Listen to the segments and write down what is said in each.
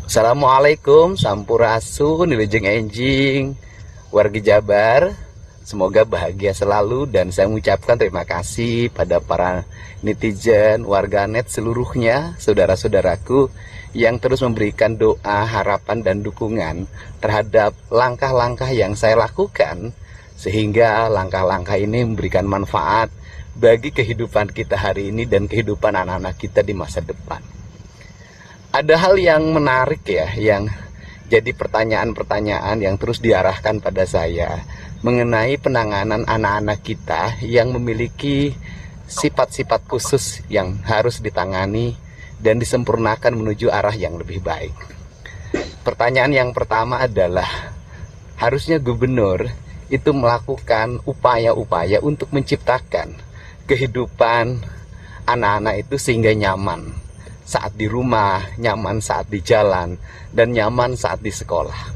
Assalamualaikum, sampurasun, wilujeng enjing, wargi Jabar. Semoga bahagia selalu dan saya mengucapkan terima kasih pada para netizen, warganet seluruhnya, saudara-saudaraku yang terus memberikan doa, harapan dan dukungan terhadap langkah-langkah yang saya lakukan, sehingga langkah-langkah ini memberikan manfaat bagi kehidupan kita hari ini dan kehidupan anak-anak kita di masa depan. Ada hal yang menarik ya, yang jadi pertanyaan-pertanyaan yang terus diarahkan pada saya mengenai penanganan anak-anak kita yang memiliki sifat-sifat khusus yang harus ditangani dan disempurnakan menuju arah yang lebih baik. Pertanyaan yang pertama adalah, harusnya gubernur itu melakukan upaya-upaya untuk menciptakan kehidupan anak-anak itu sehingga nyaman saat di rumah, nyaman saat di jalan, dan nyaman saat di sekolah.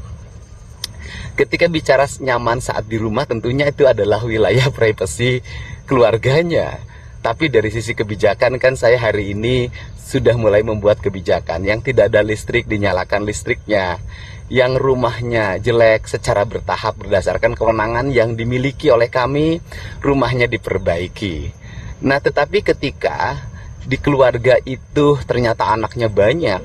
Ketika bicara nyaman saat di rumah, tentunya itu adalah wilayah privasi keluarganya. Tapi dari sisi kebijakan kan saya hari ini sudah mulai membuat kebijakan yang tidak ada listrik, dinyalakan listriknya. Yang rumahnya jelek secara bertahap berdasarkan kewenangan yang dimiliki oleh kami, rumahnya diperbaiki. Nah, tetapi ketika di keluarga itu ternyata anaknya banyak,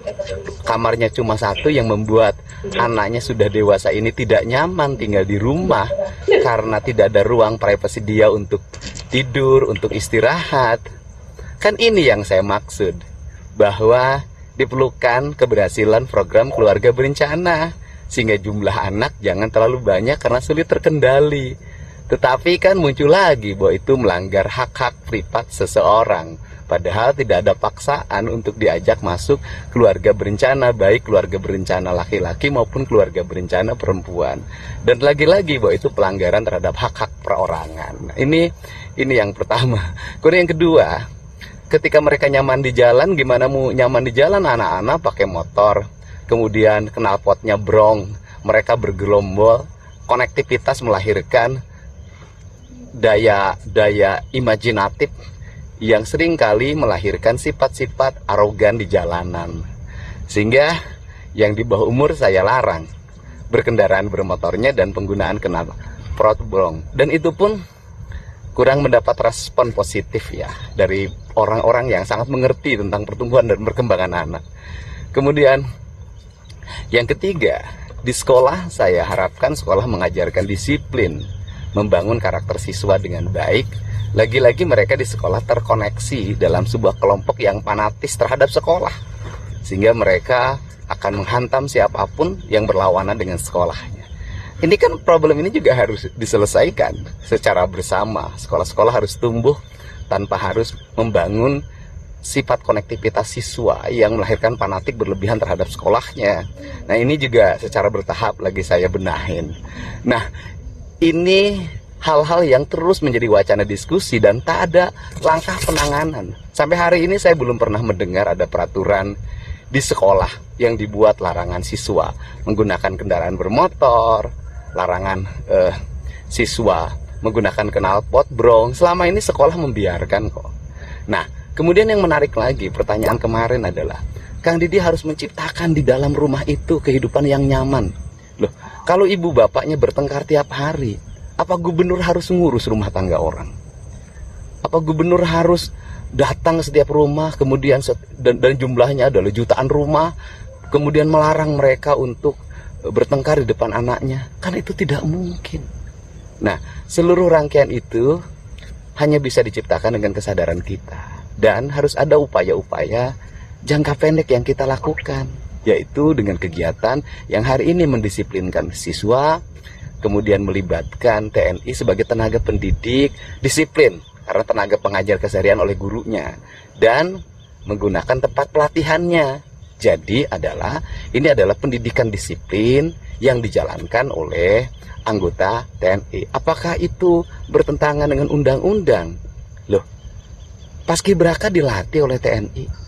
kamarnya cuma satu, yang membuat anaknya sudah dewasa ini tidak nyaman tinggal di rumah karena tidak ada ruang privasi dia untuk tidur, untuk istirahat. Kan ini yang saya maksud, bahwa diperlukan keberhasilan program keluarga berencana sehingga jumlah anak jangan terlalu banyak karena sulit terkendali. Tetapi kan muncul lagi bahwa itu melanggar hak-hak privat seseorang. Padahal tidak ada paksaan untuk diajak masuk keluarga berencana, baik keluarga berencana laki-laki maupun keluarga berencana perempuan. Dan lagi-lagi bahwa itu pelanggaran terhadap hak-hak perorangan. Nah, ini yang pertama. Kemudian yang kedua, ketika mereka nyaman di jalan, gimana mau nyaman di jalan? Anak-anak pakai motor, kemudian knalpotnya brong, mereka bergerombol, konektivitas melahirkan daya imajinatif yang seringkali melahirkan sifat-sifat arogan di jalanan. Sehingga yang di bawah umur saya larang berkendaraan bermotornya dan penggunaan knalpot brong. Dan itu pun kurang mendapat respon positif ya dari orang-orang yang sangat mengerti tentang pertumbuhan dan perkembangan anak. Kemudian yang ketiga, di sekolah saya harapkan sekolah mengajarkan disiplin, membangun karakter siswa dengan baik. Lagi-lagi mereka di sekolah terkoneksi dalam sebuah kelompok yang fanatis terhadap sekolah, sehingga mereka akan menghantam siapapun yang berlawanan dengan sekolahnya. Ini kan problem ini juga harus diselesaikan secara bersama. Sekolah-sekolah harus tumbuh tanpa harus membangun sifat konektivitas siswa yang melahirkan fanatik berlebihan terhadap sekolahnya. Nah, ini juga secara bertahap lagi saya benahin. Nah, ini hal-hal yang terus menjadi wacana diskusi dan tak ada langkah penanganan. Sampai hari ini saya belum pernah mendengar ada peraturan di sekolah yang dibuat larangan siswa menggunakan kendaraan bermotor, larangan siswa menggunakan knalpot brong. Selama ini sekolah membiarkan kok. Nah, kemudian yang menarik lagi, pertanyaan kemarin adalah, Kang Didi harus menciptakan di dalam rumah itu kehidupan yang nyaman. Loh, kalau ibu bapaknya bertengkar tiap hari, apa gubernur harus ngurus rumah tangga orang? Apa gubernur harus datang ke setiap rumah, kemudian dan jumlahnya adalah jutaan rumah, kemudian melarang mereka untuk bertengkar di depan anaknya? Kan itu tidak mungkin. Nah, seluruh rangkaian itu hanya bisa diciptakan dengan kesadaran kita. Dan harus ada upaya-upaya jangka pendek yang kita lakukan, yaitu dengan kegiatan yang hari ini mendisiplinkan siswa, kemudian melibatkan TNI sebagai tenaga pendidik, disiplin karena tenaga pengajar keseharian oleh gurunya, dan menggunakan tempat pelatihannya. Jadi ini adalah pendidikan disiplin yang dijalankan oleh anggota TNI. Apakah itu bertentangan dengan undang-undang? Loh, Paskibraka dilatih oleh TNI.